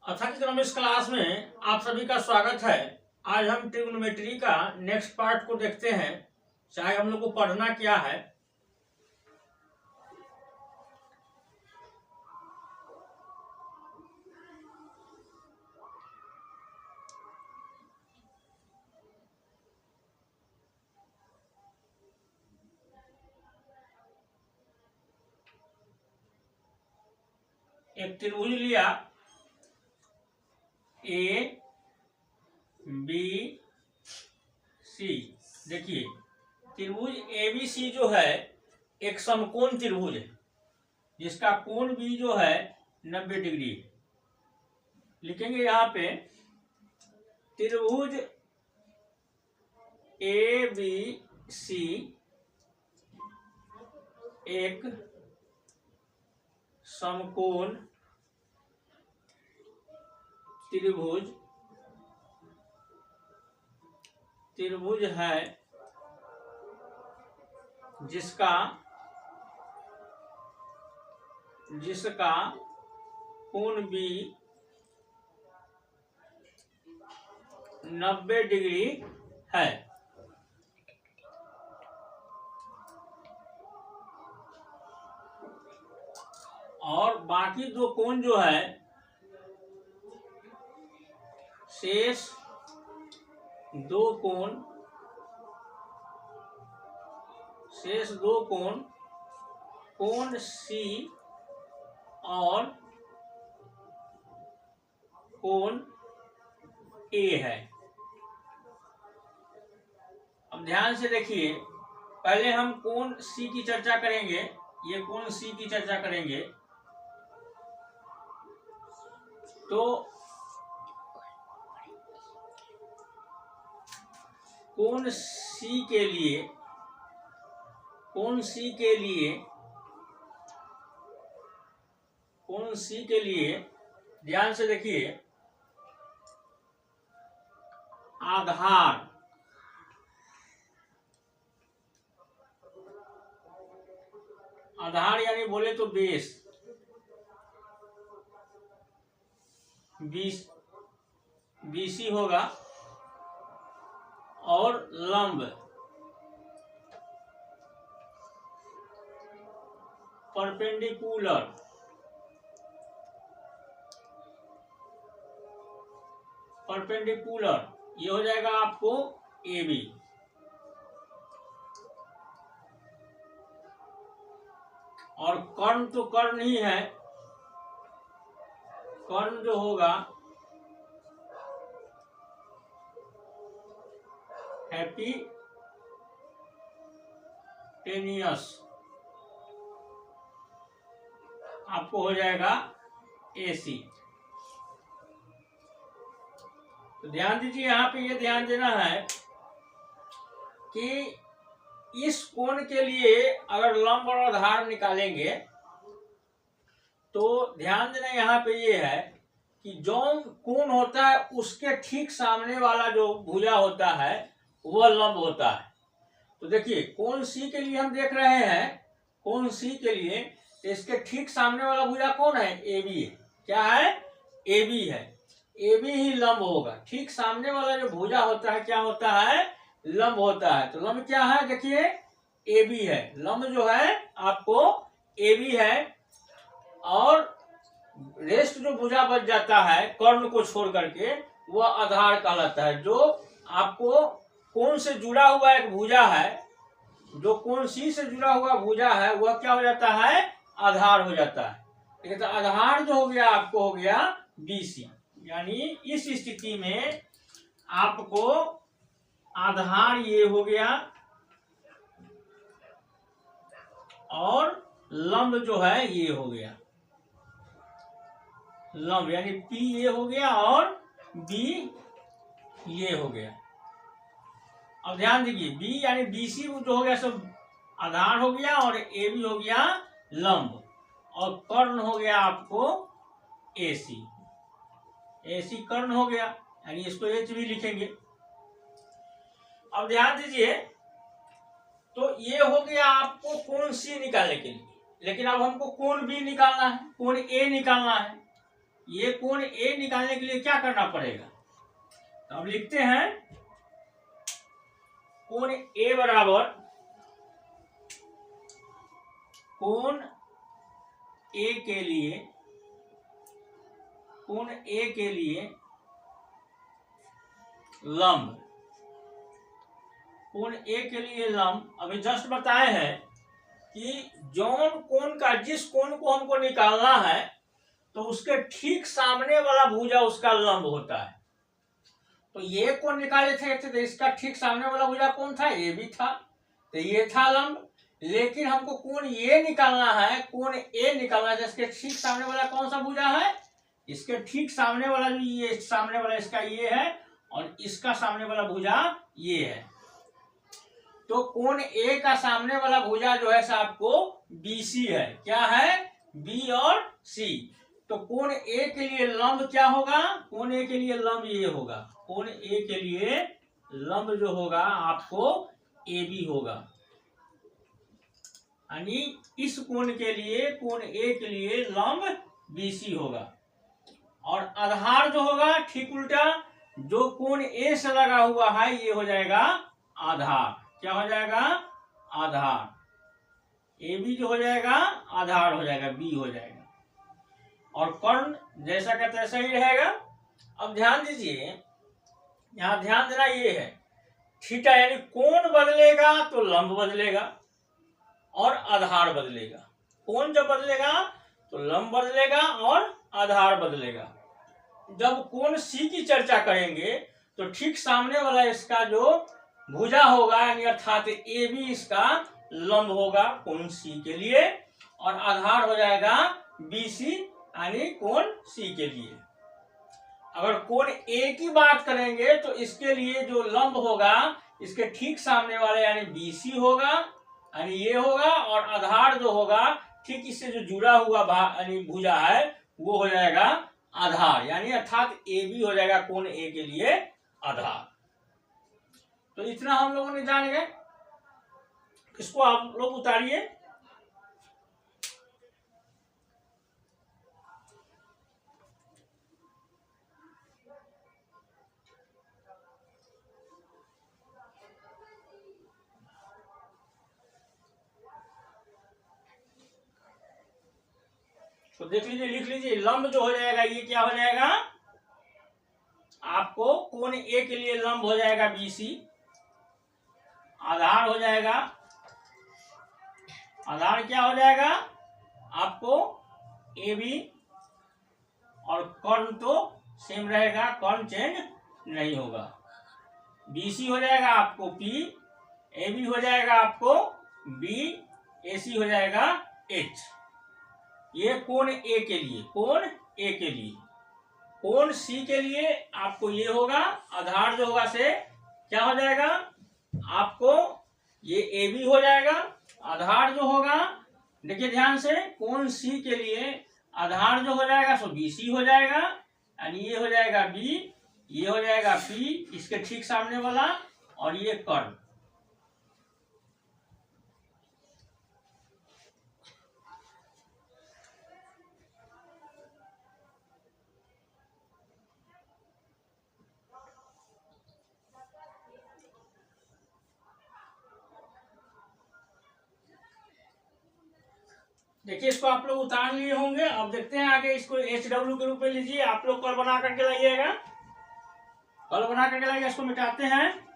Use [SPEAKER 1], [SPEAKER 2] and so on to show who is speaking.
[SPEAKER 1] अच्छा economics class में आप सभी का स्वागत है। आज हम ट्रिग्नोमेट्री का नेक्स्ट पार्ट को देखते हैं। चाहे हम लोग को पढ़ना क्या है। एक त्रिभुज लिया ए बी सी। देखिए त्रिभुज ए बी सी जो है एक समकोण त्रिभुज है जिसका कोण बी जो है 90 डिग्री है। लिखेंगे यहाँ पे त्रिभुज ए बी सी एक समकोण त्रिभुज है जिसका कोण बी 90 डिग्री है। और बाकी दो कोण जो है शेष दो कोण कोण सी और कोण ए है। अब ध्यान से देखिए, पहले हम कोण सी की चर्चा करेंगे। ये कोण सी की चर्चा करेंगे तो कोण सी के लिए ध्यान से देखिए, आधार यानी बोले तो बेस बीसी होगा और लंब परपेंडिकुलर ये हो जाएगा आपको ए बी। और कर्ण तो कर्ण ही है, कर्ण जो होगा हैप्पीटेनियस आपको हो जाएगा AC। तो ध्यान दीजिए, यहाँ पे ये ध्यान देना है कि इस कोण के लिए अगर लंब और आधार निकालेंगे तो ध्यान देना यहाँ पे ये है कि जो कोण होता है उसके ठीक सामने वाला जो भुजा होता है वह लंब होता है। तो देखिए कोण सी के लिए हम देख रहे हैं, कोण सी के लिए इसके ठीक सामने वाला भुजा कौन है? ए बी है। क्या है? ए बी है। ए बी ही लंब होगा। ठीक सामने वाला जो भुजा होता है क्या होता है? लंब होता है। तो लंब क्या है? देखिए ए बी है। लंब जो है आपको ए बी है। और रेस्ट जो भुजा बच जाता है कर्ण को छोड़ करके वह आधार कहलाता है। जो आपको कोण से जुड़ा हुआ एक भुजा है, जो कोण सी से जुड़ा हुआ भुजा है वह क्या हो जाता है? आधार हो जाता है। ठीक है, तो आधार जो हो गया आपको हो गया BC। यानी इस स्थिति में आपको आधार ये हो गया और लंब जो है ये हो गया। लंब यानी P ये हो गया और B ये हो गया। अब ध्यान दीजिए, B यानी BC जो हो गया सब आधार हो गया और AB हो गया लंब और कर्ण हो गया आपको AC कर्ण हो गया, यानी इसको H भी लिखेंगे। अब ध्यान दीजिए, तो ये हो गया आपको कोण C निकालने के लिए। लेकिन अब हमको कोण B निकालना है, कोण A निकालना है। ये कोण ए निकालने के लिए क्या करना पड़ेगा? तो अब लिखते हैं कोण ए बराबर कोण ए के लिए लंब, कोण ए के लिए लंब। अभी जस्ट बताए हैं कि जौन कोण का, जिस कोण को हमको निकालना है तो उसके ठीक सामने वाला भुजा उसका लंब होता है। तो ये कोण निकाले थे तो इसका ठीक सामने वाला भुजा कौन था? ये भी था, तो ये था लंब। लेकिन हमको कोण ये निकालना है, कोण ए निकालना है, इसके ठीक सामने वाला कौन सा भुजा है? इसके ठीक सामने वाला जो ये सामने वाला इसका ये है और इसका सामने वाला भुजा ये है। तो कोण ए का सामने वाला भुजा जो है आपको BC है। क्या है? B और C। तो कोण ए के लिए लंब क्या होगा? कोण ए के लिए लंब ये होगा। कोण ए के लिए लंब जो होगा आपको AB होगा, यानी इस कोण के लिए, कोण ए के लिए लंब BC होगा। और आधार जो होगा ठीक उल्टा, जो कोण ए से लगा हुआ है ये हो जाएगा आधार। क्या हो जाएगा? आधार। AB जो हो जाएगा आधार हो जाएगा, B हो जाएगा। और कर्ण जैसा का तैसा ही रहेगा। अब ध्यान दीजिए, यहां ध्यान देना ये है, थीटा यानी कोण बदलेगा तो लंब बदलेगा और आधार बदलेगा। कोण जब बदलेगा तो लंब बदलेगा और आधार बदलेगा। जब कोण C की चर्चा करेंगे तो ठीक सामने वाला इसका जो भुजा होगा यानी अर्थात AB इसका लंब होगा कोण C के लिए, और आधार हो जाएगा BC यानी कोण C के लिए। अगर कोण A की बात करेंगे तो इसके लिए जो लंब होगा इसके ठीक सामने वाले यानी BC होगा, यानी ये होगा, और आधार जो होगा ठीक इससे जो जुड़ा हुआ यानी भुजा है वो हो जाएगा आधार, यानी अर्थात AB हो जाएगा कोण A के लिए आधार। तो इतना हम लोगों ने जान गए। इसको आप लोग उतारिए। तो देख लीजिए, लिख लीजिए, लंब जो हो जाएगा ये क्या हो जाएगा आपको? कोण ए के लिए लंब हो जाएगा BC, आधार हो जाएगा, आधार क्या हो जाएगा आपको? AB, और कर्ण तो सेम रहेगा, कर्ण चेंज नहीं होगा। BC हो जाएगा आपको P, AB हो जाएगा आपको B, AC हो जाएगा H। ये कोण A के लिए, कोण A के लिए। कोण C के लिए आपको ये होगा, आधार जो होगा से क्या हो जाएगा आपको? ये AB हो जाएगा। आधार जो होगा, देखिए ध्यान से, कोण C के लिए आधार जो हो जाएगा सो BC हो जाएगा, यानी ये हो जाएगा B, ये हो जाएगा P, इसके ठीक सामने वाला, और ये कर्ण। देखिए, इसको आप लोग उतार लिए होंगे। अब देखते हैं आगे, इसको HW के रूप में लीजिए। आप लोग कल बना करके लाइएगा, कल बना करके लाइएगा। इसको मिटाते हैं।